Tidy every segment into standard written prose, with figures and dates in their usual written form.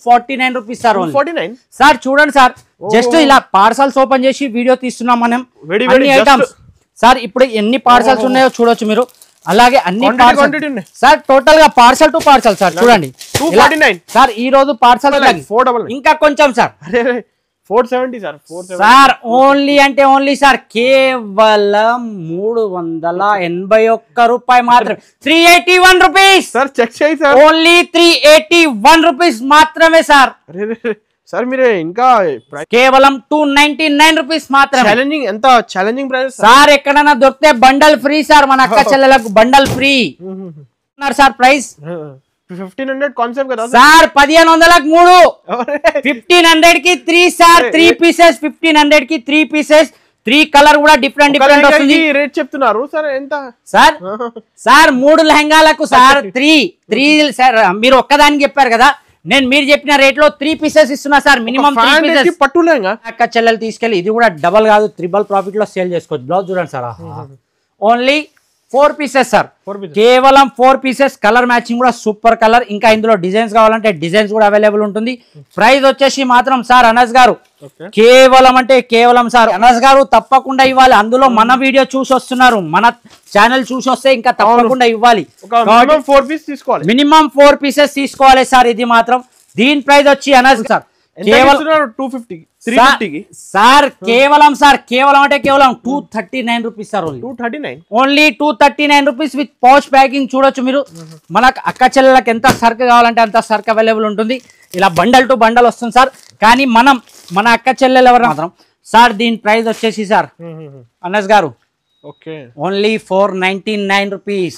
249 rupees sir. 249 sir చూడండి sir, just ఇలా parcels open చేసి వీడియో తీస్తున్నాం మనం. అన్ని ఐటమ్స్ సార్ ఇప్పుడు ఎన్ని పార్సల్స్ ఉన్నాయో చూడొచ్చు మీరు. అలాగే అన్ని సార్ టోటల్ గా పార్సల్ టు పార్సల్ సార్ చూడండి 249 సార్. ఈ రోజు పార్సల్ ఇంకా కొంచెం సార్ 470 సార్. సార్ ఓన్లీ అంటే ఓన్లీ సార్ కేవలం 381 రూపాయి మాత్రమే. 381 రూపీస్ సార్. చెక్ చేయి సార్. ఓన్లీ 381 రూపీస్ మాత్రమే సార్. సార్ మీరు ఇంకా కేవలం 299 రూపీస్ మాత్రమే. ఛాలెంజింగ్ ఎంత ఛాలెంజింగ్ ప్రైస్ సార్. ఎక్కడైనా దొరికితే బండల్ ఫ్రీ సార్, మన అక్క చెల్లెలకు bundle free sir. Price 1500 concept కదా సార్. 1500కి 3, 1500 కి 3 సార్. 3 పీసెస్ 1500 కి 3 పీసెస్. 3 కలర్ కూడా డిఫరెంట్ వస్తుంది. రేట్ చెప్తున్నారు సార్ ఎంత సార్? సార్ 3 లెహంగాలకు సార్ 3 సార్. మీరు ఒక్కదానికి చెప్పారు కదా, నేను మీరు చెప్పిన రేట్ లో 3 పీసెస్ ఇస్తున్నా సార్. మినిమం 3 పీసెస్ పట్టు లెహంగా అక్క చెల్లెలు తీసుకెళ్ళి ఇది కూడా డబల్ కాదు ట్రిపుల్ ప్రాఫిట్ లో సేల్ చేసుకోవచ్చు. బ్లౌజ్ చూడండి సార్. Only 4 pieces sir. కేవలం 4 పీసెస్. కలర్ మ్యాచింగ్ కూడా సూపర్ కలర్. ఇంకా ఇందులో డిజైన్స్ కావాలంటే డిజైన్స్ కూడా అవైలబుల్ ఉంటుంది. ప్రైస్ వచ్చేసి మాత్రం సార్ అనస్ గారు కేవలం అంటే కేవలం సార్ అనస్ గారు తప్పకుండా ఇవ్వాలి. అందులో మన వీడియో చూసి వస్తున్నారు, మన ఛానల్ చూసి వస్తే ఇంకా తప్పకుండా ఇవ్వాలి. మినిమం 4 పీసెస్ తీసుకోవాలి సార్. ఇది మాత్రం దీని ప్రైస్ వచ్చి అనస్ సార్ కేవలం 250 సార్. కేవలం సార్ కేవలం అంటే కేవలం 239 rupees sir. 239 only 239 rupees with pouch packing. చూడొచ్చు మీరు. మనకు అక్క చెల్లెలకు ఎంత సర్క్ కావాలంటే అంత సర్క్ అవైలబుల్ ఉంటుంది. ఇలా బండల్ టు బండల్ వస్తుంది సార్. కానీ మన అక్క చెల్లెలు ఎవరు మాత్రం సార్ దీని ప్రైస్ వచ్చేసి సార్ అనస్ గారు ఓన్లీ 499 రూపీస్.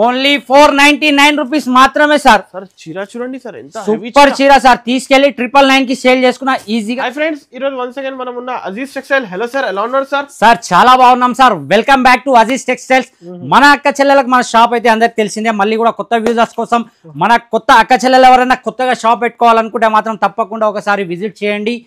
ఓన్లీ 499 రూపీస్ మాత్రమే సార్. చీర చూడండి సార్ ఎంత సూపర్ చీర సార్. తీసుకెళ్లి 999 కి సేల్ చేసుకున్నా ఈజీగా. ఫ్రెండ్స్ ఈ రోజు వన్స్ అగైన్ మనం ఉన్న అజీజ్ టెక్స్టైల్. హలో సార్, ఎలా ఉన్నారు సార్? సార్ చాలా బాగున్నాం sir. Welcome back to Aziz textiles. మన అక్క చెల్లెలకు మన షాప్ అయితే అందరికి తెలిసిందే. మళ్ళీ కూడా కొత్త వ్యూజర్స్ కోసం మన కొత్త అక్క చెల్లెలు ఎవరైనా కొత్తగా షాప్ పెట్టుకోవాలనుకుంటే మాత్రం తప్పకుండా ఒకసారి విజిట్ చేయండి.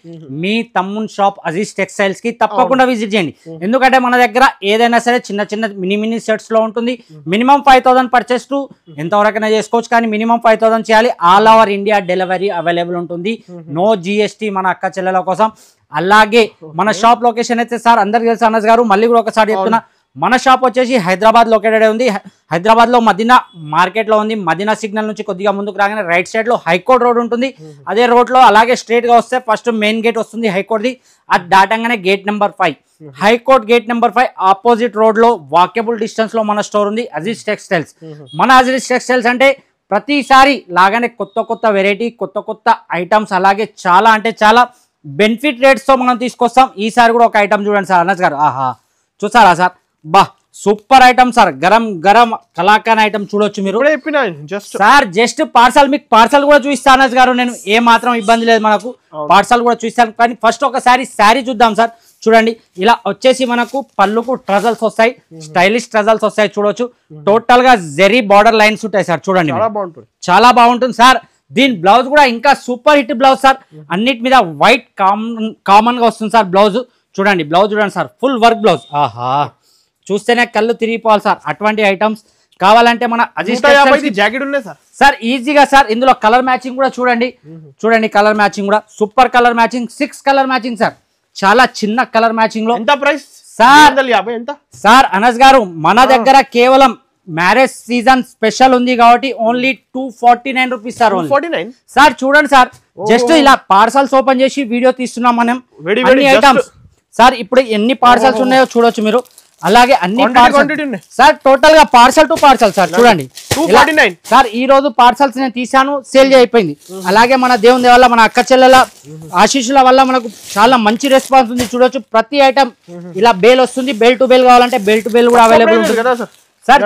మీ తమ్మున్ షాప్ అజీజ్ టెక్స్టైల్స్ కి తప్పకుండా విజిట్ చేయండి. ఎందుకంటే మన దగ్గర ఏదైనా సరే చిన్న చిన్న మినీ సెట్స్ లో ఉంటుంది. మినిమం 5000 పర్చేస్ టు ఎంతవరకైనా చేసుకోవచ్చు, కానీ మినిమం 5000 చేయాలి. All over India delivery available ఉంటుంది. నో GST మన అక్క చెల్లెల కోసం. అలాగే మన షాప్ లొకేషన్ అయితే సార్ అందరికి తెలుసు అనస్ గారు, మళ్ళీ కూడా ఒకసారి చెప్తున్నా. మన షాప్ వచ్చేసి హైదరాబాద్ లొకేటెడ్ ఉంది. హైదరాబాద్ లో మదీనా మార్కెట్ లో ఉంది. మదీనా సిగ్నల్ నుంచి కొద్దిగా ముందుకు రాగానే రైట్ సైడ్ లో హైకోర్ట్ రోడ్ ఉంటుంది. అదే రోడ్ లో అలాగే స్ట్రైట్ గా వస్తే ఫస్ట్ మెయిన్ గేట్ వస్తుంది హైకోర్ట్ ది. అది దాటంగానే gate number 5 high court gate number 5 opposite road లో వాకబుల్ డిస్టెన్స్ లో మన స్టోర్ ఉంది అజీజ్ టెక్స్టైల్స్. మన అజీజ్ టెక్స్టైల్స్ అంటే ప్రతిసారి లాగానే కొత్త వెరైటీ కొత్త ఐటమ్స్, అలాగే చాలా అంటే చాలా బెనిఫిట్ రేట్స్ తో మనం తీసుకొస్తాం. ఈసారి కూడా ఒక ఐటమ్ చూడండి సార్ అనస్ గారు. ఆహా చూసారా సార్, బా super item sir. Garam కలాకాన్ item చూడొచ్చు మీరు సార్. జస్ట్ పార్సల్ మీకు పార్సల్ కూడా చూపిస్తాను అనస్ గారు. నేను ఏ మాత్రం ఇబ్బంది లేదు, మనకు పార్సల్ కూడా చూస్తాను. కానీ ఫస్ట్ ఒకసారి శారీ చూద్దాం సార్. చూడండి ఇలా వచ్చేసి మనకు పళ్ళుకు ట్రజల్స్ వస్తాయి, స్టైలిష్ ట్రజల్స్ వస్తాయి. చూడొచ్చు టోటల్ గా జెరీ బార్డర్ లైన్స్ ఉంటాయి సార్. చూడండి చాలా బాగుంటుంది సార్. దీని బ్లౌజ్ కూడా ఇంకా సూపర్ హిట్ బ్లౌజ్ సార్. అన్నిటి మీద వైట్ కామన్ గా వస్తుంది సార్ బ్లౌజ్. చూడండి బ్లౌజ్ చూడండి సార్, ఫుల్ వర్క్ బ్లౌజ్. ఆహా చూస్తేనే కళ్ళు తిరిగిపోవాలి సార్. అటువంటి ఐటమ్స్ కావాలంటే మన అజీజ్ జాకెట్ ఉన్నాయి సార్ ఈజీగా సార్. ఇందులో కలర్ మ్యాచింగ్ కూడా చూడండి కలర్ మ్యాచింగ్ కూడా super colour matching. 6 colour matching sir. చాలా చిన్న కలర్ మ్యాచింగ్ లో. ఎంత ప్రైస్ సార్? సార్ అనస్ గారు మన దగ్గర కేవలం మ్యారేజ్ సీజన్ స్పెషల్ ఉంది కాబట్టి ఓన్లీ 249 రూపీస్ సార్. సార్ చూడండి సార్, జస్ట్ ఇలా పార్సల్స్ ఓపెన్ చేసి వీడియో తీస్తున్నాం మనం. అన్ని ఐటమ్స్ సార్ ఇప్పుడు ఎన్ని పార్సల్స్ ఉన్నాయో చూడొచ్చు మీరు. అలాగే అన్ని సార్ టోటల్ గా పార్సల్ టు పార్సల్ సార్. చూడండి 249 సార్. ఈ రోజు పార్సల్స్ నేను తీసాను, సేల్ అయిపోయింది. అలాగే మన దేవుని వల్ల మన అక్క చెల్లెల ఆశీస్సుల వల్ల మనకు చాలా మంచి రెస్పాన్స్ ఉంది. చూడొచ్చు ప్రతి ఐటమ్ ఇలా బేల్ వస్తుంది. బేల్ టు బేల్ కావాలంటే బేల్ టు బేల్ కూడా అవైలబుల్ ఉంటుంది సార్.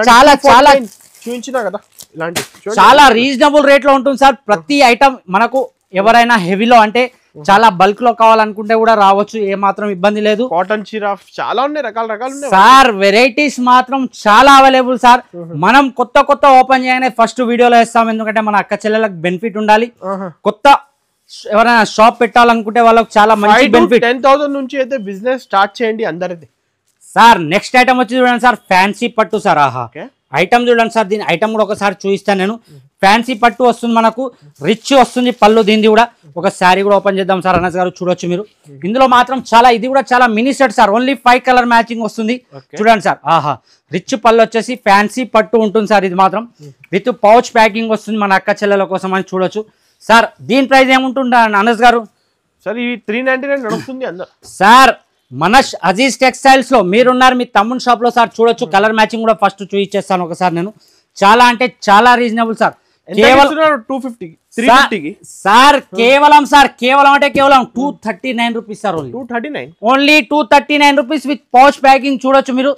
చాలా రీజనబుల్ రేట్ లో ఉంటుంది సార్. ప్రతి ఐటమ్ మనకు ఎవరైనా హెవీలో అంటే చాలా బల్క్ లో కావాలనుకుంటే కూడా రావచ్చు, ఏ మాత్రం ఇబ్బంది లేదు. కాటన్ చీర చాలా ఉన్నాయి, రకాలు సార్. వెరైటీస్ మాత్రం చాలా అవైలబుల్ సార్. మనం కొత్త ఓపెన్ చేయగానే ఫస్ట్ వీడియోలో వేస్తాం. ఎందుకంటే మన అక్క చెల్లెలకు బెనిఫిట్ ఉండాలి. కొత్త ఎవరైనా షాప్ పెట్టాలనుకుంటే వాళ్ళకి చాలా మంచి బెనిఫిట్. 10,000 నుంచి అయితే బిజినెస్ స్టార్ట్ చేయండి అందరిది సార్. నెక్స్ట్ ఐటమ్ వచ్చి చూడండి సార్, ఫ్యాన్సీ పట్టు సార్. ఆహా ఐటమ్ చూడండి సార్, దీని ఐటమ్ కూడా ఒకసారి చూపిస్తాను నేను. ఫ్యాన్సీ పట్టు వస్తుంది మనకు, రిచ్ వస్తుంది పళ్ళు. దీనిది కూడా ఒక శారీ కూడా ఓపెన్ చేద్దాం సార్ అనస్ గారు, చూడొచ్చు మీరు. ఇందులో మాత్రం చాలా, ఇది కూడా చాలా mini set sir, only 5 colour matching వస్తుంది. చూడండి సార్, ఆహా రిచ్ పళ్ళు వచ్చేసి ఫ్యాన్సీ పట్టు ఉంటుంది సార్. ఇది మాత్రం విత్ పౌచ్ ప్యాకింగ్ వస్తుంది మన అక్క చెల్లెల కోసం అని చూడొచ్చు సార్. దీని ప్రైస్ ఏముంటుందా అనస్ గారు? సార్ ఇవి 399 నడుస్తుంది అందరు సార్. మన అజీజ్ టెక్స్టైల్స్ లో మీరున్నారు, మీ తమ్ముని షాప్ లో సార్. చూడొచ్చు కలర్ మ్యాచింగ్ కూడా ఫస్ట్ చూపించేస్తాను ఒకసారి నేను. చాలా అంటే చాలా రీజనబుల్ సార్. కేవలం 250 350 సార్, కేవలం సార్, కేవలం అంటే కేవలం 239 rupees sir. 239 only 239 rupees with pouch packing. చూడొచ్చు మీరు.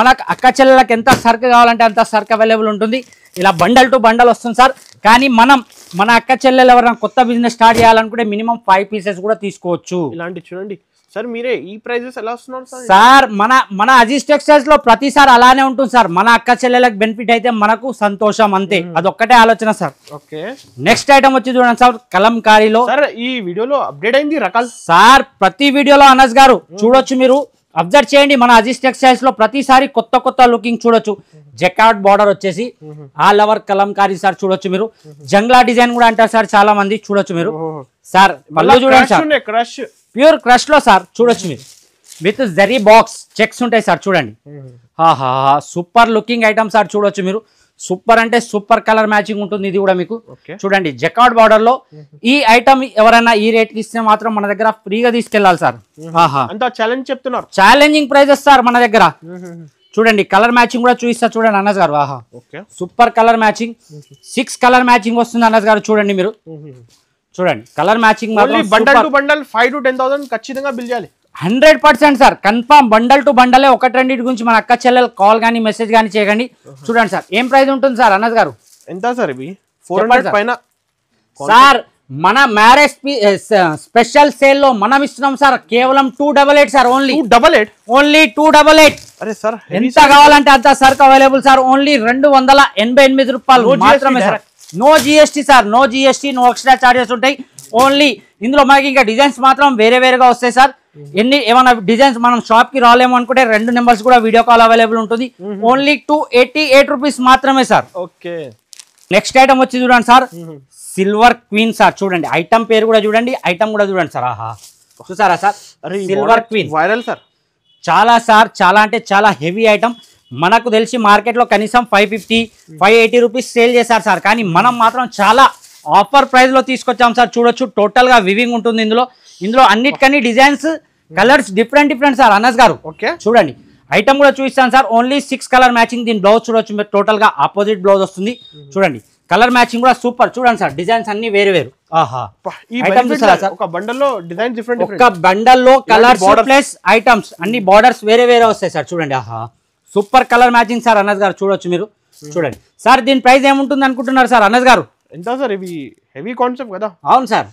మనకు అక్క చెల్లెలకు ఎంత సరుకు కావాలంటే అంత సరుకు అవైలబుల్ ఉంటుంది. ఇలా బండల్ టు బండల్ వస్తుంది సార్. కానీ మన అక్క చెల్లెలు ఎవరైనా కొత్త బిజినెస్ స్టార్ట్ చేయాలనుకుంటే మినిమం 5 పీసెస్ కూడా తీసుకోవచ్చు. ఇలాంటి చూడండి సార్. మీరే ఈ ప్రైజెస్ ఎలా వస్తున్నారు సార్? మన అజీజ్ టెక్స్టైల్స్ లో ప్రతిసారి అలానే ఉంటుంది సార్. మన అక్క చెల్లెలకు బెనిఫిట్ అయితే మనకు సంతోషం, అంతే. అదొక్కటే ఆలోచన సార్. ఓకే, నెక్స్ట్ ఐటమ్ వచ్చి చూడండి సార్, కలంకారీలో. సార్ ఈ వీడియోలో అప్డేట్ అయింది రకాలు సార్. ప్రతి వీడియోలో అనస్ గారు చూడొచ్చు మీరు, అబ్జర్వ్ చేయండి. మన అజీజ్ టెక్స్టైల్స్ లో ప్రతిసారి కొత్త లుకింగ్ చూడొచ్చు. జకాట్ బార్డర్ వచ్చేసి ఆల్ ఓవర్ కలంకారీ సార్. చూడొచ్చు మీరు. జంగ్లా డిజైన్ కూడా అంటారు సార్ చాలా మంది. చూడొచ్చు మీరు సార్. పళ్ళు చూడండి సార్, క్రష్ ప్యూర్ క్రష్ లో సార్. చూడొచ్చు మీరు. విత్ జరీ బాక్స్ చెక్స్ ఉంటాయి సార్. చూడండి, ఆహా సూపర్ లుకింగ్ ఐటమ్ సార్. చూడొచ్చు మీరు. సూపర్ అంటే సూపర్ కలర్ మ్యాచింగ్ ఉంటుంది. ఇది కూడా మీకు చూడండి జకాట్ బార్డర్ లో. ఈ ఐటమ్ ఎవరైనా ఈ రేట్ కి ఇస్తే మాత్రం మన దగ్గర ఫ్రీగా తీసుకెళ్లాలి సార్. ఆహా అంతా ఛాలెంజ్ చెప్తున్నారు. ఛాలెంజింగ్ ప్రైజెస్ సార్ మన దగ్గర. చూడండి కలర్ మ్యాచింగ్ కూడా చూపిస్తా చూడండి అనస్ గారు. ఆహా super colour matching. 6 colour matching వస్తుంది అనస్ గారు. చూడండి మీరు. చూడండి colour matching bundle to bundle 5 to 10,000 ఖచ్చితంగా బిల్ చేయాలి. 100% సార్, కన్ఫర్మ్. బండల్ టు బండలే. ఒకటి రెండింటి గురించి మన అక్క చెల్లెలు కాల్ కానీ మెసేజ్ కానీ చేయకండి. చూడండి సార్, ఏం ప్రైస్ ఉంటుంది సార్ అనస్ గారు? ఎంత సార్ ఇవి? 400 పైన సార్. మన మ్యారేజ్ స్పెషల్ సేల్ లో మనం ఇస్తున్నాం సార్ కేవలం 288 సార్. ఓన్లీ 288. అరే సార్, ఎంత కావాలంటే అంత సరుకు అవైలబుల్ సార్. ఓన్లీ 288 రూపాయలు మాత్రమే sir. No GST sir, no GST, no extra charges ఉంటాయి. ఓన్లీ ఇందులో మనకి ఇంకా డిజైన్స్ మాత్రం వేరేగా వస్తాయి సార్. ఏమైనా డిజైన్స్ మనం షాప్ కి రాలేము అనుకుంటే 2 నెంబర్స్ కూడా వీడియో కాల్ అవైలబుల్ ఉంటుంది. ఓన్లీ 288 రూపీస్ మాత్రమే సార్. ఓకే, నెక్స్ట్ ఐటమ్ వచ్చి చూడండి సార్, సిల్వర్ క్వీన్ సార్. చూడండి ఐటమ్ పేరు కూడా చూడండి, ఐటమ్ కూడా చూడండి సార్. ఆహా చూసారా sir, silver queen viral sir. చాలా సార్, చాలా అంటే చాలా హెవీ ఐటమ్. మనకు తెలిసి మార్కెట్లో కనీసం 550-580 రూపీస్ సేల్ చేశారు సార్. కానీ మనం మాత్రం చాలా ఆఫర్ ప్రైస్ లో తీసుకొచ్చాం సార్. చూడొచ్చు టోటల్ గా వివింగ్ ఉంటుంది ఇందులో అన్నిటికన్నీ designs colours different sir Anas గారు. ఓకే, చూడండి ఐటమ్ కూడా చూపిస్తాను సార్. Only 6 colour matching. దీని బ్లౌజ్ చూడొచ్చు మీరు, టోటల్ గా ఆపోజిట్ బ్లౌజ్ వస్తుంది. చూడండి కలర్ మ్యాచింగ్ కూడా సూపర్. చూడండి సార్, డిజైన్స్ అన్ని వేరు. ఆహా ఈ ఐటమ్ చూసారా సార్? ఒక బండల్ లో డిజైన్ డిఫరెంట్. ఒక బండల్ లో కలర్స్ ప్లస్ ఐటమ్స్ అన్ని బార్డర్స్ వేరే వస్తాయి సార్. చూడండి ఆహా super colour matching sir Anas గారు. చూడొచ్చు మీరు. చూడండి సార్, దీని ప్రైస్ ఏముంటుంది అనుకుంటున్నారు సార్ అనస్ గారు? ఎంత సార్? ఇవి హెవీ కాన్సెప్ట్ కదా. అవును సార్,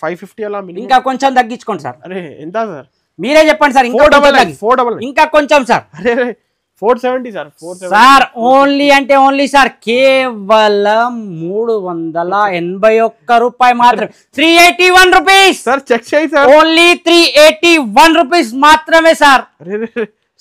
550 అలా. ఇంకా కొంచెం తగ్గించుకోండి సార్. అరే ఎంత సార్? మీరే చెప్పండి సార్. ఇంకా 499. ఇంకా కొంచెం సార్. అరే 470 సార్. 470 సార్. ఓన్లీ అంటే ఓన్లీ సార్ కేవలం 381 రూపాయి మాత్రమే. 381 రూపీస్ సార్. చెక్ చేయి సార్. ఓన్లీ 381 రూపీస్ మాత్రమే సార్.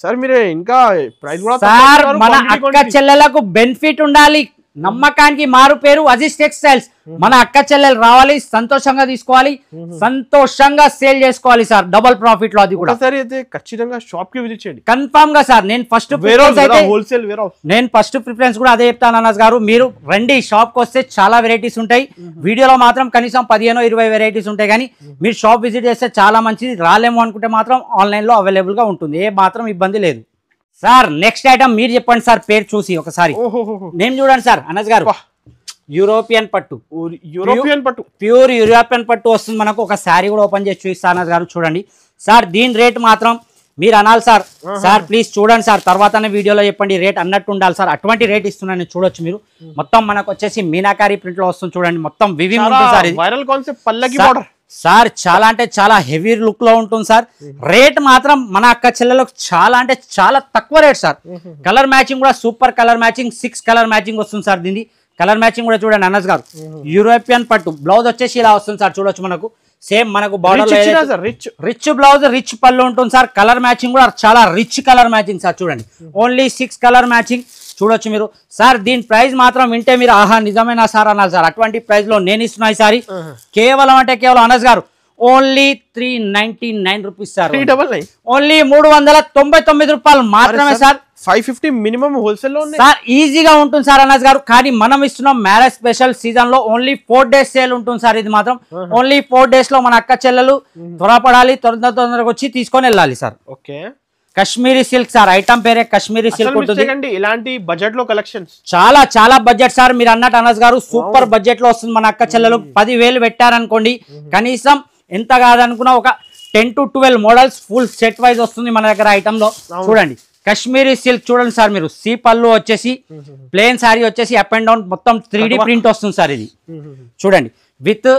సార్ మీరే ఇంకా ప్రైస్ కూడా సార్. మన అక్క చెల్లెలకు బెనిఫిట్ ఉండాలి. నమ్మకానికి మారు పేరు అజీజ్ టెక్స్టైల్స్. మన అక్క చెల్లెలు రావాలి, సంతోషంగా తీసుకోవాలి, సంతోషంగా సేల్ చేసుకోవాలి సార్. డబుల్ ప్రాఫిట్ లో. అది కూడా సరే అయితే ఖచ్చితంగా షాప్ కి విజిట్ చేయండి కన్ఫర్మ్ గా సార్. నేను ఫస్ట్ ప్రిఫరెన్స్ కూడా అదే చెప్తాను అనస్ గారు. మీరు రండి షాప్ కి వస్తే చాలా వెరైటీస్ ఉంటాయి. వీడియోలో మాత్రం కనీసం 15-20 వెరైటీస్ ఉంటాయి. కానీ మీరు షాప్ విజిట్ చేస్తే చాలా మంచిది. రాలేము అనుకుంటే మాత్రం ఆన్లైన్ లో అవైలబుల్ గా ఉంటుంది. ఏ మాత్రం ఇబ్బంది లేదు సార్. నెక్స్ట్ ఐటమ్ మీరు చెప్పండి సార్, పేరు చూసి ఒకసారి. నేను చూడండి సార్ అనస్ గారు. యూరోపియన్ పట్టు. ప్యూర్ యూరోపియన్ పట్టు వస్తుంది మనకు. ఒక శారీ కూడా ఓపెన్ చేసి చూపిస్తా అనస్ గారు. చూడండి సార్, దీని రేట్ మాత్రం మీరు అనాలి సార్. సార్ ప్లీజ్ చూడండి సార్, తర్వాతనే వీడియోలో చెప్పండి రేట్ అన్నట్టు ఉండాలి సార్. అటువంటి రేట్ ఇస్తున్నాను. చూడొచ్చు మీరు. మొత్తం మనకు వచ్చేసి మీనాకారి ప్రింట్ లో వస్తుంది. చూడండి మొత్తం వివింగ్ ఉంటుంది సార్. వైరల్ కాన్సెప్ట్ పల్లకి బార్డర్ సార్. చాలా అంటే చాలా హెవీ లుక్ లో ఉంటుంది సార్. రేట్ మాత్రం మన అక్క చెల్లెలకు చాలా అంటే చాలా తక్కువ రేట్ సార్. కలర్ మ్యాచింగ్ కూడా super colour matching. 6 colour matching వస్తుంది సార్. దీన్ని కలర్ మ్యాచింగ్ కూడా చూడండి అనస్ గారు. యూరోపియన్ పట్టు బ్లౌజ్ వచ్చేసి ఇలా వస్తుంది సార్. చూడొచ్చు మనకు సేమ్ మనకు బార్డర్ రిచ్ బ్లౌజ్, రిచ్ పళ్ళు ఉంటుంది సార్. కలర్ మ్యాచింగ్ కూడా చాలా రిచ్ కలర్ మ్యాచింగ్ సార్. చూడండి ఓన్లీ 6 కలర్ మ్యాచింగ్. చూడొచ్చు మీరు సార్. దీని ప్రైస్ మాత్రం వింటే మీరు ఆహా నిజమేనా సార్ అన్నారు సార్. అటువంటి ప్రైస్ లో నేను ఇస్తున్నా ఈసారి కేవలం అంటే కేవలం అనస్ గారు ఓన్లీ 399 రూపీస్ సార్. ఓన్లీ 399 రూపాయలు మాత్రమే సార్. 550 మినిమం హోల్సేల్ లో సార్ ఈజీగా ఉంటుంది సార్ అనస్ గారు. కానీ మనం ఇస్తున్నాం మ్యారేజ్ స్పెషల్ సీజన్ లో ఓన్లీ 4 days సేల్ ఉంటుంది సార్. ఇది మాత్రం ఓన్లీ 4 days లో మన అక్క చెల్లెలు త్వరపడాలి, తొందరగా వచ్చి తీసుకొని వెళ్ళాలి sir. Okay Kashmiri silk sir, item పేరే కాశ్మీరీ సిల్క్ ఉంటుంది. ఇలాంటి బడ్జెట్ లో కలెక్షన్స్ చాలా బడ్జెట్ సార్. మీరు అన్నట్టు అనస్ గారు సూపర్ బడ్జెట్ లో వస్తుంది మన అక్క చెల్లెలు. 10,000 పెట్టారనుకోండి, కనీసం ఎంత కాదనుకున్నా ఒక 10 to 12 models full set wise వస్తుంది మన దగ్గర ఐటమ్ లో. చూడండి కాశ్మీరీ సిల్క్ చూడండి సార్. మీరు సి పళ్ళు వచ్చేసి ప్లేన్ శారీ వచ్చేసి అప్ అండ్ డౌన్ మొత్తం 3D ప్రింట్ వస్తుంది సార్. ఇది చూడండి విత్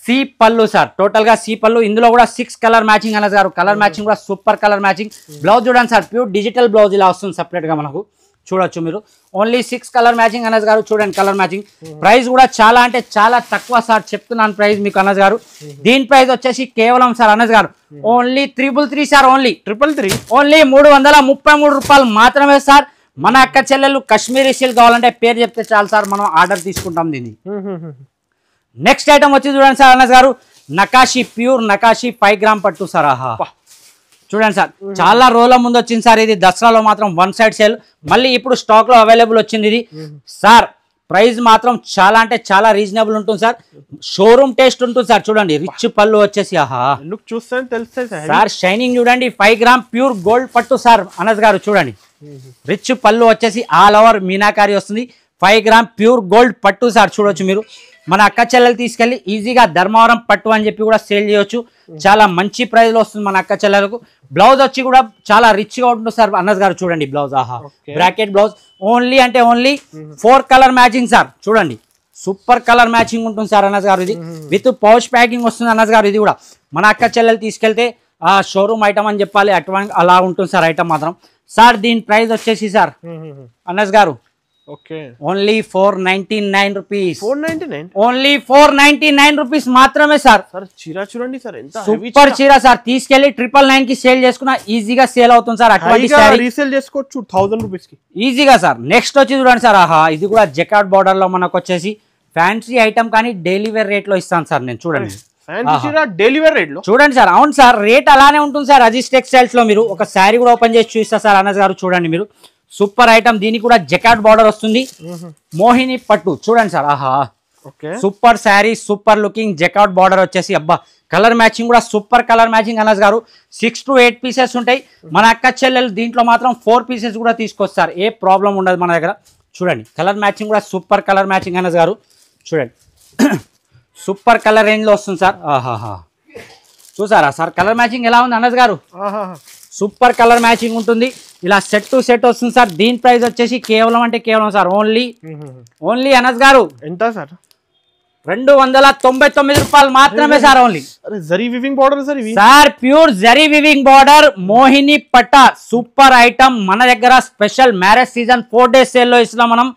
సి పళ్ళు సార్. టోటల్ గా సి పళ్ళు. ఇందులో కూడా 6 కలర్ మ్యాచింగ్ అనస్ గారు. కలర్ మ్యాచింగ్ కూడా సూపర్ కలర్ మ్యాచింగ్. బ్లౌజ్ చూడండి సార్, ప్యూర్ డిజిటల్ బ్లౌజ్ ఇలా వస్తుంది సపరేట్ గా మనకు. చూడొచ్చు మీరు ఓన్లీ 6 కలర్ మ్యాచింగ్ అనస్ గారు. చూడండి కలర్ మ్యాచింగ్. ప్రైస్ కూడా చాలా అంటే చాలా తక్కువ సార్, చెప్తున్నాను ప్రైస్ మీకు అనస్ గారు. దీని ప్రైస్ వచ్చేసి కేవలం సార్ అనస్ గారు ఓన్లీ 333 సార్. ఓన్లీ 333 ఓన్లీ 333 రూపాయలు మాత్రమే సార్. మన అక్క చెల్లెలు కాశ్మీరీ సిల్క్ కావాలంటే పేరు చెప్తే చాలు సార్, మనం ఆర్డర్ తీసుకుంటాం దీన్ని. నెక్స్ట్ ఐటమ్ వచ్చి చూడండి సార్ అనస్ గారు నకాషి, ప్యూర్ నకాషి 5 గ్రామ్ పట్టు సార్. ఆహా చూడండి సార్, చాలా రోజుల ముందు వచ్చింది సార్. ఇది దసరాలో మాత్రం 1 సైడ్ సేల్, మళ్ళీ ఇప్పుడు స్టాక్ లో అవైలబుల్ వచ్చింది ఇది సార్. ప్రైస్ మాత్రం చాలా అంటే చాలా రీజనబుల్ ఉంటుంది సార్. షోరూమ్ టేస్ట్ ఉంటుంది సార్. చూడండి రిచ్ పళ్ళు వచ్చేసి ఆహా లుక్ చూస్తే తెలుస్తాయి సార్. షైనింగ్ చూడండి. 5 గ్రామ్ ప్యూర్ గోల్డ్ పట్టు సార్ అనస్ గారు. చూడండి రిచ్ పళ్ళు వచ్చేసి ఆల్ ఓవర్ మీనాకారి వస్తుంది. 5 గ్రామ్ ప్యూర్ గోల్డ్ పట్టు సార్. చూడొచ్చు మీరు. మన అక్క చెల్లెలు తీసుకెళ్లి ఈజీగా ధర్మవరం పట్టు అని చెప్పి కూడా సేల్ చేయొచ్చు. చాలా మంచి ప్రైస్ లో వస్తుంది మన అక్క చెల్లెలకు. బ్లౌజ్ వచ్చి కూడా చాలా రిచ్ గా ఉంటుంది సార్ అనస్ గారు. చూడండి బ్లౌజ్ ఆహా బ్రాకెట్ బ్లౌజ్. ఓన్లీ అంటే ఓన్లీ 4 కలర్ మ్యాచింగ్ సార్. చూడండి సూపర్ కలర్ మ్యాచింగ్ ఉంటుంది సార్ అనస్ గారు. ఇది విత్ పౌచ్ ప్యాకింగ్ వస్తుంది అనస్ గారు. ఇది కూడా మన అక్క చెల్లెలు తీసుకెళ్తే ఆ షోరూమ్ ఐటమ్ అని చెప్పాలి, అటువంటి అలా ఉంటుంది సార్ ఐటమ్ మాత్రం. సార్ దీని ప్రైస్ వచ్చేసి సార్ అనస్ గారు ఓన్లీ 499 రూపీస్. ఓన్లీ 499 రూపీస్ మాత్రమే సార్. చీర చూడండి సార్, సూపర్ చీర సార్. తీసుకెళ్లి 999 కి సేల్ చేసుకున్నా ఈజీగా సేల్ అవుతుంది సార్. అటువంటి రీసేల్ చేసుకోవచ్చు 1000 రూపీస్ కి ఈజీగా సార్. నెక్స్ట్ వచ్చి చూడండి సార్ ఆహా ఇది కూడా జకాట్ బార్డర్ లో మనకు వచ్చేసి ఫ్యాన్సీ ఐటమ్, కానీ డైలీ వేర్ రేట్ లో ఇస్తాను సార్ నేను. చూడండి డైలీ వేర్ రేట్ లో చూడండి సార్. అవును సార్, రేట్ అలానే ఉంటుంది సార్. అజీజ్ టెక్స్టైల్స్ లో మీరు ఒక శారీ కూడా ఓపెన్ చేసి చూస్తా సార్ అనస్ గారు. చూడండి మీరు సూపర్ ఐటమ్. దీనికి కూడా జకాట్ బార్డర్ వస్తుంది. మోహిని పట్టు చూడండి సార్ ఆహా super sari, super looking. జకాట్ border వచ్చేసి అబ్బా కలర్ మ్యాచింగ్ కూడా సూపర్ కలర్ మ్యాచింగ్ అనస్ గారు. 6 to 8 పీసెస్ ఉంటాయి. మన అక్క చెల్లెలు దీంట్లో మాత్రం 4 పీసెస్ కూడా తీసుకొస్తారు, ఏ ప్రాబ్లం ఉండదు మన దగ్గర. చూడండి కలర్ మ్యాచింగ్ కూడా సూపర్ కలర్ మ్యాచింగ్ అనస్ గారు. చూడండి సూపర్ కలర్ రేంజ్ లో వస్తుంది సార్. ఆహాహా చూసారా సార్ కలర్ మ్యాచింగ్ ఎలా ఉంది అనస్ గారు. సూపర్ కలర్ మ్యాచింగ్ ఉంటుంది. ఇలా సెట్ టు సెట్ వస్తుంది సార్. దీని ప్రైస్ వచ్చేసి కేవలం అంటే కేవలం సార్ ఓన్లీ అనస్ గారు ఎంత సార్ 299 రూపాయలు మాత్రమే sir. Only zari weaving border sir. Pure zari weaving border మోహిని పట్టా సూపర్ ఐటమ్. మన దగ్గర special marriage season 4 days sale లో ఇస్తున్నాం మనం.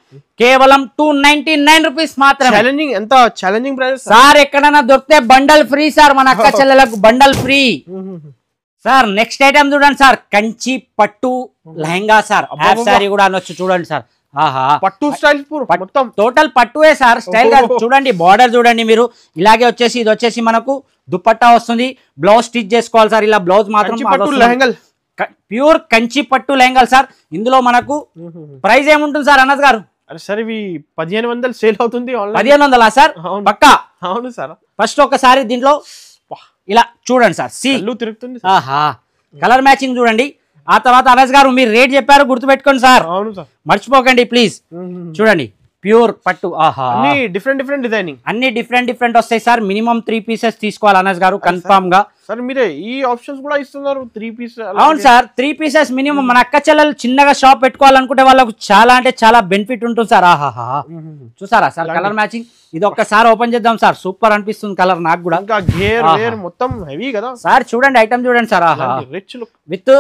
కేవలం 299 రూపీస్ మాత్రమే. ఎంత ఛాలెంజింగ్ ప్రైస్ సార్. ఎక్కడైనా దొరికితే బండల్ ఫ్రీ సార్. మన అక్క చెల్లెలకు bundle free sir. Next item చూడండి సార్ కంచి పట్టు లెహంగా సార్. హాఫ్ సారీ కూడా అనొచ్చు. చూడండి సార్ ఆహా పట్టు స్టైల్ మొత్తం టోటల్ పట్టువే సార్. స్టైల్ గా చూడండి. బార్డర్ చూడండి మీరు. ఇలాగే వచ్చేసి ఇది వచ్చేసి మనకు దుపట్టా వస్తుంది. బ్లౌజ్ స్టిచ్ చేసుకోవాలి సార్. ఇలా బ్లౌజ్ మాత్రం ప్యూర్ కంచి పట్టు లెహంగాలు సార్. ఇందులో మనకు ప్రైస్ ఏముంటుంది సార్ అనస్ గారు. సార్ ఇవి 1500 సేల్ అవుతుంది. 1500 సార్ పక్కా. అవును సార్. ఫస్ట్ ఒకసారి దీంట్లో ఇలా చూడండి సార్. తిరుగుతుంది ఆహా కలర్ మ్యాచింగ్ చూడండి. ఆ తర్వాత అనస్ గారు మీరు రేట్ చెప్పారు గుర్తుపెట్టుకోండి సార్. అవును సార్ మర్చిపోకండి ప్లీజ్. చూడండి ప్యూర్ పట్టు ఆహా డిఫరెంట్ డిజైనింగ్ అన్ని డిఫరెంట్ వస్తాయి సార్. మినిమం 3 పీసెస్ తీసుకోవాలి అనస్ గారు కన్ఫర్మ్ గా. సార్ మీరే ఈ ఆప్షన్స్ కూడా ఇస్తున్నారు 3 పీస్. అవును సార్ 3 పీసెస్ మినిమం. మన అక్క చెల్లెలు చిన్నగా షాప్ పెట్టుకోవాలనుకుంటే వాళ్ళకు చాలా అంటే చాలా బెనిఫిట్ ఉంటుంది సార్. ఆహాహా చూసారా సార్ కలర్ మ్యాచింగ్. ఇది ఒక్కసారి ఓపెన్ చేద్దాం సార్. సూపర్ అనిపిస్తుంది కలర్ నాకు కూడా. మొత్తం హెవీ కదా సార్. చూడండి ఐటమ్ చూడండి సార్ ఆహా rich look with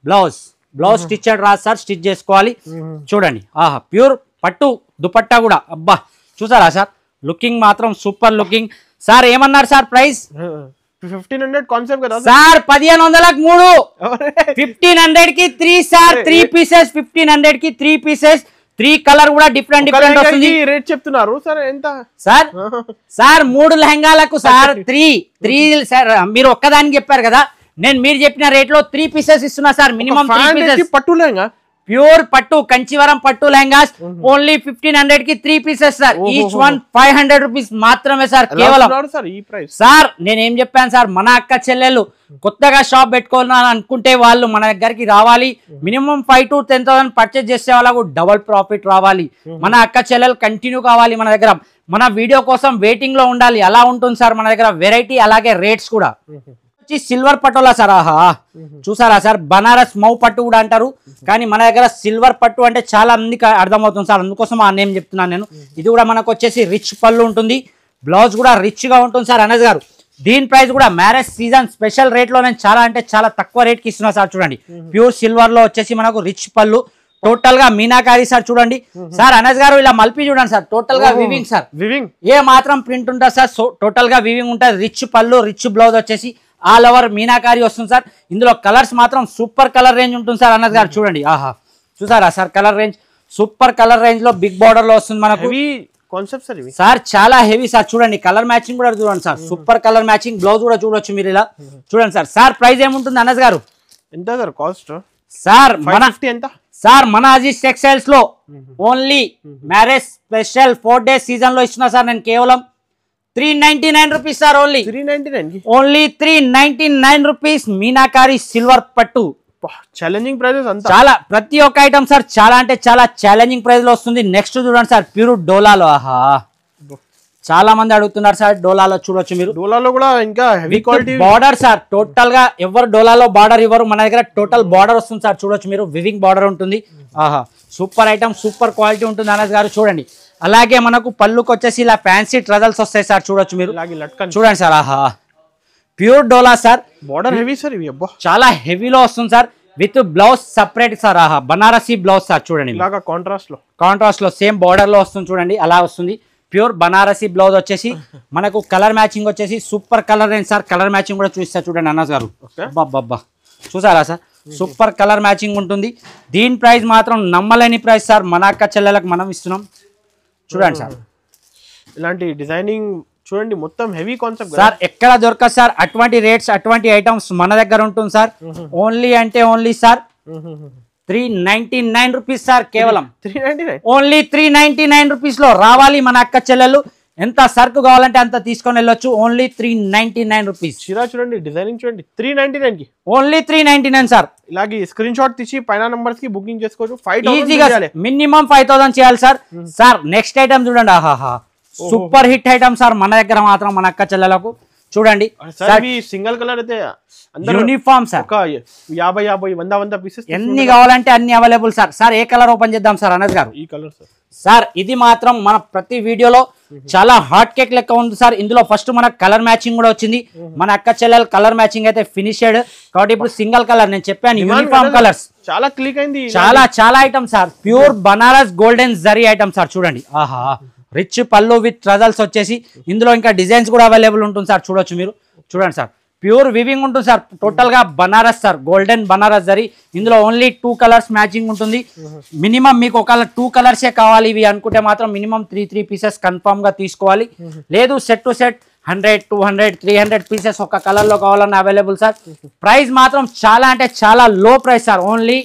blouse stitched రాదు సార్. స్టిచ్ చేసుకోవాలి. చూడండి ఆహా ప్యూర్ పట్టు దుపట్టా కూడా అబ్బా చూసారా సార్. లుకింగ్ మాత్రం సూపర్ లుకింగ్ సార్. ఏమన్నారు సార్ ప్రైస్ 1500 కాన్సెప్ట్ కదా సార్ 1500కి 3 1500 కి 3 సార్ 3 పీసెస్ 1500 కి 3 పీసెస్ 3 కలర్ కూడా డిఫరెంట్ వస్తుంది రేట్ చెప్తున్నారు సార్ ఎంత సార్ సార్ 3 లెహంగాలకు సార్ 3 సార్ మీరు ఒక్కదానికి చెప్పారు కదా నేను మీరు చెప్పిన రేట్ లో 3 పీసెస్ ఇస్తున్నా సార్ మినిమం 3 పీసెస్ పట్టు లెహంగా ప్యూర్ పట్టు కంచివరం పట్టు లెహంగాస్ ఓన్లీ 1500 కి 3 pieces sir each one 500 rupees మాత్రమే సార్ కేవలం సార్ నేనేం చెప్పాను సార్ మన అక్క చెల్లెలు కొత్తగా షాప్ పెట్టుకోవాలని అనుకుంటే వాళ్ళు మన దగ్గరికి రావాలి మినిమం 5 to 10,000 పర్చేజ్ చేసే వాళ్ళకు డబుల్ ప్రాఫిట్ రావాలి మన అక్క చెల్లెలు కంటిన్యూ కావాలి మన దగ్గర మన వీడియో కోసం వెయిటింగ్ లో ఉండాలి అలా ఉంటుంది సార్ మన దగ్గర వెరైటీ అలాగే రేట్స్ కూడా సిల్వర్ పట్టులా సార్ ఆహా చూసారా సార్ బనారస్ మౌ పట్టు కూడా అంటారు కానీ మన దగ్గర సిల్వర్ పట్టు అంటే చాలా మందికి అర్థమవుతుంది సార్ అందుకోసం ఆ నేమ్ చెప్తున్నాను నేను ఇది కూడా మనకు వచ్చేసి రిచ్ పళ్ళు ఉంటుంది బ్లౌజ్ కూడా రిచ్ గా ఉంటుంది సార్ అనజ్ గారు దీని ప్రైస్ కూడా మ్యారేజ్ సీజన్ స్పెషల్ రేట్ లో నేను చాలా అంటే చాలా తక్కువ రేట్ కి ఇస్తున్నా సార్ చూడండి ప్యూర్ సిల్వర్ లో వచ్చేసి మనకు రిచ్ పళ్ళు టోటల్ గా మీనాకారి సార్ చూడండి సార్ అనజ్ గారు ఇలా మల్పి చూడండి సార్ టోటల్ గా వివింగ్ సార్ వివింగ్ ఏ మాత్రం ప్రింట్ ఉంటుంది సార్ టోటల్ గా వివింగ్ ఉంటుంది రిచ్ పళ్ళు రిచ్ బ్లౌజ్ వచ్చేసి ఆల్ ఓవర్ మీనాకారి వస్తుంది సార్ ఇందులో కలర్స్ మాత్రం సూపర్ కలర్ రేంజ్ ఉంటుంది సార్ అనజ్ గారు చూడండి ఆహా చూసారా sir colour range super colour range లో బిగ్ బార్డర్ లో వస్తుంది మనకు కాన్సెప్ట్ సార్ సార్ చాలా హెవీ సార్ చూడండి కలర్ మ్యాచింగ్ కూడా చూడండి sir super colour matching blouse కూడా చూడొచ్చు మీరు ఇలా చూడండి సార్ సార్ ప్రైస్ ఏముంటుంది అనజ్ గారు ఎంత సార్ కాస్ట్ సార్ మన ఎంత సార్ మన అజీజ్ టెక్స్టైల్స్ లో only marriage special 4 days season లో ఇస్తున్నా సార్ నేను కేవలం 399 rupees sir only 399 rupees meenakari silver పట్టు ఛాలెంజింగ్ ప్రైజెస్ అంతా చాలా ప్రతి ఒక్క ఐటమ్ సార్ చాలా అంటే చాలా ఛాలెంజింగ్ ప్రైస్ లో వస్తుంది నెక్స్ట్ చూడండి సార్ ప్యూర్ డోలాలో ఆహా చాలా మంది అడుగుతున్నారు సార్ డోలాలో చూడొచ్చు మీరు డోలాలో కూడా ఇంకా heavy quality border sir total గా ఎవరు డోలాలో బార్డర్ ఇవ్వరు మన దగ్గర టోటల్ బార్డర్ వస్తుంది సార్ చూడొచ్చు మీరు వివింగ్ బార్డర్ ఉంటుంది ఆహా సూపర్ ఐటమ్ సూపర్ క్వాలిటీ ఉంటుంది అనజ్ గారు చూడండి అలాగే మనకు పళ్ళుకి వచ్చేసి ఇలా ఫ్యాన్సీ ట్రజల్స్ వస్తాయి సార్ చూడొచ్చు మీరు చూడండి సార్ ఆహా ప్యూర్ డోలా సార్ బార్డర్ హెవీ సార్ ఇవి అబ్బా చాలా హెవీలో వస్తుంది sir with blouse separate sir ఆహా బనారసీ బ్లౌజ్ సార్ చూడండి కాంట్రాస్ట్ లో సేమ్ బార్డర్ లో వస్తుంది చూడండి అలా వస్తుంది ప్యూర్ బనారసీ బ్లౌజ్ వచ్చేసి మనకు కలర్ మ్యాచింగ్ వచ్చేసి super colour range sir colour matching కూడా చూస్తారు చూడండి అన్నస్ గారు బాబ్బా చూసారా సార్ సూపర్ కలర్ మ్యాచింగ్ ఉంటుంది దీని ప్రైస్ మాత్రం నమ్మలేని ప్రైస్ సార్ మన అక్క చెల్లెలకు మనం ఇస్తున్నాం చూడండి సార్ ఇలాంటి డిజైనింగ్ చూడండి మొత్తం హెవీ కాన్సెప్ట్ సార్ ఎక్కడ దొరకదు సార్ అటువంటి రేట్స్ అటువంటి ఐటమ్స్ మన దగ్గర ఉంటుంది సార్ ఓన్లీ అంటే ఓన్లీ సార్ 399 రూపీస్ సార్ కేవలం ఓన్లీ 399 రూపీస్ లో రావాలి మన అక్క చెల్లెలు ఎంత సరుకు కావాలంటే అంత తీసుకొని వెళ్ళొచ్చు ఓన్లీ 399 రూపీస్ చూడండి డిజైనింగ్ చూడండి 399 కి ఓన్లీ 399 సార్ ఇలాగే స్క్రీన్ షాట్ తీసి పైన నంబర్స్ కి బుకింగ్ చేసుకోవచ్చు 5000 ఈజీగా మినిమం 5000 చేయాలి సార్ సార్ నెక్స్ట్ ఐటమ్ చూడండి ఆహాహా సూపర్ హిట్ ఐటమ్ సార్ మన దగ్గర మాత్రం మన అక్క చెల్లెలకు చూడండి సింగిల్ కలర్ అయితే యూనిఫామ్ సార్ 50 100 పీసెస్ ఎన్ని కావాలంటే అన్ని అవైలబుల్ సార్ సార్ ఏ కలర్ ఓపెన్ చేద్దాం సార్ అనజ్ గారు ఈ కలర్ సార్ సార్ ఇది మాత్రం మన ప్రతి వీడియోలో చాలా హాట్ కేక్ లెక్క ఉంది సార్ ఇందులో ఫస్ట్ మనకు కలర్ మ్యాచింగ్ కూడా వచ్చింది మన అక్క చెల్లెల కలర్ మ్యాచింగ్ అయితే ఫినిషెడ్ కాబట్టి ఇప్పుడు సింగిల్ కలర్ నేను చెప్పాను యూనిఫామ్ కలర్స్ చాలా క్లిక్ అయింది చాలా item sir pure Banaras golden zari item sir చూడండి ఆహా రిచ్ పళ్ళు విత్ ట్రజల్స్ వచ్చేసి ఇందులో ఇంకా డిజైన్స్ కూడా అవైలబుల్ ఉంటుంది సార్ చూడొచ్చు మీరు చూడండి సార్ ప్యూర్ వివింగ్ ఉంటుంది సార్ టోటల్ గా బనారస్ సార్ గోల్డెన్ బనారస్ జరీ ఇందులో ఓన్లీ 2 కలర్స్ మ్యాచింగ్ ఉంటుంది మినిమం మీకు ఒక 2 కలర్సే కావాలి ఇవి అనుకుంటే మాత్రం మినిమం 3 పీసెస్ కన్ఫర్మ్ గా తీసుకోవాలి లేదు సెట్ టు సెట్ 100 200 300 పీసెస్ ఒక కలర్ లో కావాలన్న అవైలబుల్ సార్ ప్రైస్ మాత్రం చాలా అంటే చాలా లో ప్రైస్ సార్ ఓన్లీ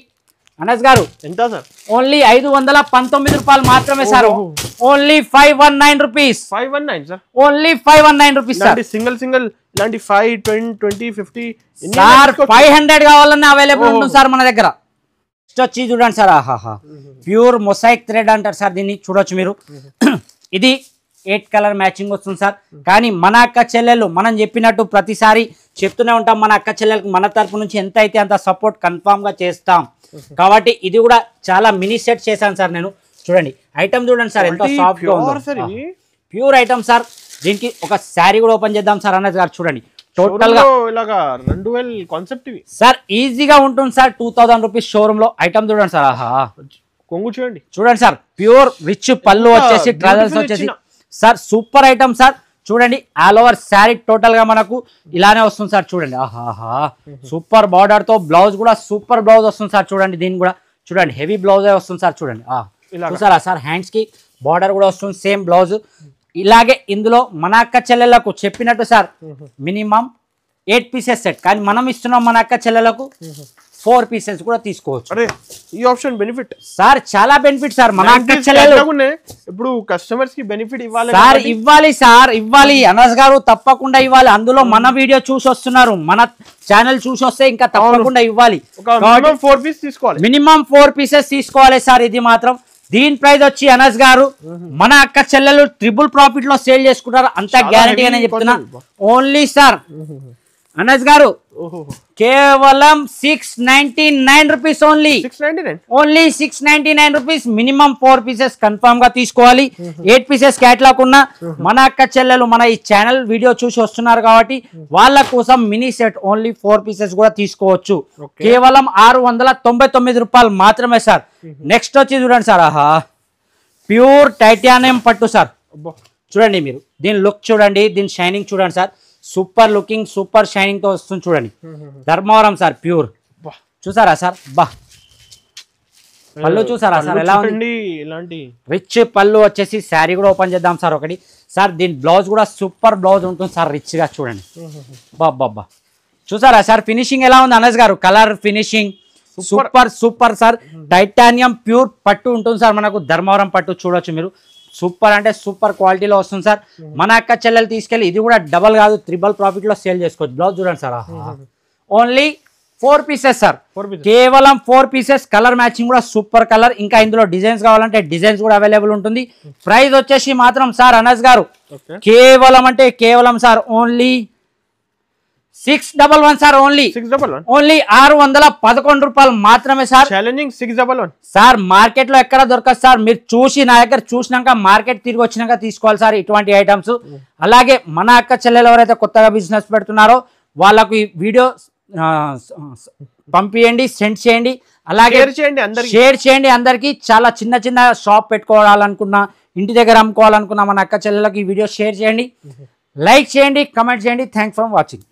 అనస్ గారు ఎంత సార్ ఓన్లీ 519 రూపాయలు మాత్రమే sir only 519 rupees 519 sir only 519 rupees sir single ఇలాంటి 5 20 50 సార్ 500 కావాలన్నా అవైలబుల్ ఉంటుంది సార్ మన దగ్గర నెక్స్ట్ వచ్చి చూడండి సార్ ఆహాహా ప్యూర్ మొసైక్ థ్రెడ్ అంటారు సార్ దీన్ని చూడొచ్చు మీరు ఇది 8 కలర్ మ్యాచింగ్ వస్తుంది సార్ కానీ మన అక్క చెల్లెలు మనం చెప్పినట్టు ప్రతిసారి చెప్తూనే ఉంటాం మన అక్క చెల్లెలకు మన తరపు నుంచి ఎంత అయితే అంత సపోర్ట్ కన్ఫామ్ గా చేస్తాం కాబట్టి ఇది కూడా చాలా మినీ సెట్ చేశాను సార్ నేను చూడండి ఐటమ్ చూడండి సార్ ఎంత సాఫ్ట్ గా ఉందో ప్యూర్ ఐటమ్ సార్ దీనికి ఒక శారీ కూడా ఓపెన్ చేద్దాం సార్ అన్నది గారు చూడండి టోటల్ గా ఇలాగా 2000 కాన్సెప్ట్ ఇవి సార్ ఈజీగా ఉంటుంది సార్ 2000 రూపీస్ షోరూమ్ లో ఐటమ్ చూడండి సార్ ఆహా కొంగు చూడండి సార్ ప్యూర్ రిచ్ పళ్ళు వచ్చేసి ట్రజల్స్ వచ్చేసి సార్ సూపర్ ఐటమ్ సార్ చూడండి ఆల్ ఓవర్ శారీ టోటల్ గా మనకు ఇలానే వస్తుంది సార్ చూడండి ఆహాహా సూపర్ బార్డర్ తో బ్లౌజ్ కూడా సూపర్ బ్లౌజ్ వస్తుంది సార్ చూడండి దీని కూడా చూడండి హెవీ బ్లౌజ్ వస్తుంది సార్ చూడండి చూసారా సార్ హ్యాండ్స్ కి బార్డర్ కూడా వస్తుంది సేమ్ బ్లౌజ్ ఇలాగే ఇందులో మన అక్క చెల్లెలకు చెప్పినట్టు సార్ మినిమం 8 పీసెస్ సెట్ కానీ మనం ఇస్తున్నాం మన అక్క చెల్లెలకు 4 పీసెస్ కూడా తీసుకోవచ్చు అరే ఈ ఆప్షన్ బెనిఫిట్ సార్ చాలా బెనిఫిట్ సార్ మన అక్క చెల్లెలు ఇప్పుడు కస్టమర్స్ కి బెనిఫిట్ ఇవ్వాలి సార్ ఇవ్వాలి అనస్ గారు తప్పకుండా ఇవ్వాలి అందులో మన వీడియో చూసి వస్తున్నారు మన ఛానల్ చూసి వస్తే ఇంకా తప్పకుండా ఇవ్వాలి మినిమం 4 పీసెస్ తీసుకోవాలి సార్ ఇది మాత్రం దీని ప్రైస్ వచ్చి అనస్ గారు మన అక్క చెల్లెలు ట్రిపుల్ ప్రాఫిట్ లో సేల్ చేసుకుంటారు అంత గ్యారంటీగానే చెప్తున్నా ఓన్లీ సార్ అనస్ గారు కేవలం 699 rupees only 699 rupees minimum 4 pieces confirm గా తీసుకోవాలి 8 పీసెస్ క్యాట్లాగ్ ఉన్న మన అక్క చెల్లెలు మన ఈ ఛానల్ వీడియో చూసి వస్తున్నారు కాబట్టి వాళ్ళ కోసం మినీ సెట్ ఓన్లీ 4 పీసెస్ కూడా తీసుకోవచ్చు కేవలం 699 రూపాయలు మాత్రమే సార్ నెక్స్ట్ వచ్చి చూడండి సార్ ఆహా ప్యూర్ టైటానియం పట్టు సార్ చూడండి మీరు దీని లుక్ చూడండి దీని షైనింగ్ చూడండి sir super looking super shining తో వస్తుంది చూడండి ధర్మవరం సార్ ప్యూర్ చూసారా సార్ పళ్ళు చూసారా సార్ ఎలా ఉంది రిచ్ పళ్ళు వచ్చేసి శారీ కూడా ఓపెన్ చేద్దాం సార్ ఒకటి సార్ దీని బ్లౌజ్ కూడా సూపర్ బ్లౌజ్ ఉంటుంది సార్ రిచ్ గా చూడండి బాబ్బా చూసారా సార్ ఫినిషింగ్ ఎలా ఉంది అనస్ గారు colour finishing super sir titanium pure పట్టు ఉంటుంది సార్ మనకు ధర్మవరం పట్టు చూడొచ్చు మీరు సూపర్ అంటే సూపర్ క్వాలిటీలో వస్తుంది సార్ మన అక్క చెల్లెలు తీసుకెళ్ళి ఇది కూడా డబల్ కాదు ట్రిపుల్ ప్రాఫిట్ లో సేల్ చేసుకోవచ్చు బ్లౌజ్ చూడండి సార్ ఓన్లీ 4 పీసెస్ సార్ కేవలం 4 పీసెస్ కలర్ మ్యాచింగ్ కూడా సూపర్ కలర్ ఇంకా ఇందులో డిజైన్స్ కావాలంటే డిజైన్స్ కూడా అవైలబుల్ ఉంటుంది ప్రైస్ వచ్చేసి మాత్రం సార్ అనస్ గారు కేవలం అంటే కేవలం సార్ ఓన్లీ 611 సార్ ఓన్లీ 611 రూపాయలు మాత్రమే సార్ ఛాలెంజింగ్ 611 సార్ మార్కెట్ లో ఎక్కడ దొరకదు సార్ మీరు చూసి నా దగ్గర చూసినాక మార్కెట్ తిరిగి వచ్చినాక తీసుకోవాలి సార్ ఇటువంటి ఐటమ్స్ అలాగే మన అక్క చెల్లెలు ఎవరైతే కొత్తగా బిజినెస్ పెడుతున్నారో వాళ్ళకు ఈ వీడియో పంపియండి సెండ్ చేయండి అలాగే షేర్ చేయండి అందరికి చాలా చిన్న షాప్ పెట్టుకోవాలనుకున్నా ఇంటి దగ్గర అమ్ముకోవాలనుకున్నా మన అక్క చెల్లెలకు ఈ వీడియో షేర్ చేయండి లైక్ చేయండి కమెంట్ చేయండి థ్యాంక్స్ ఫర్ వాచింగ్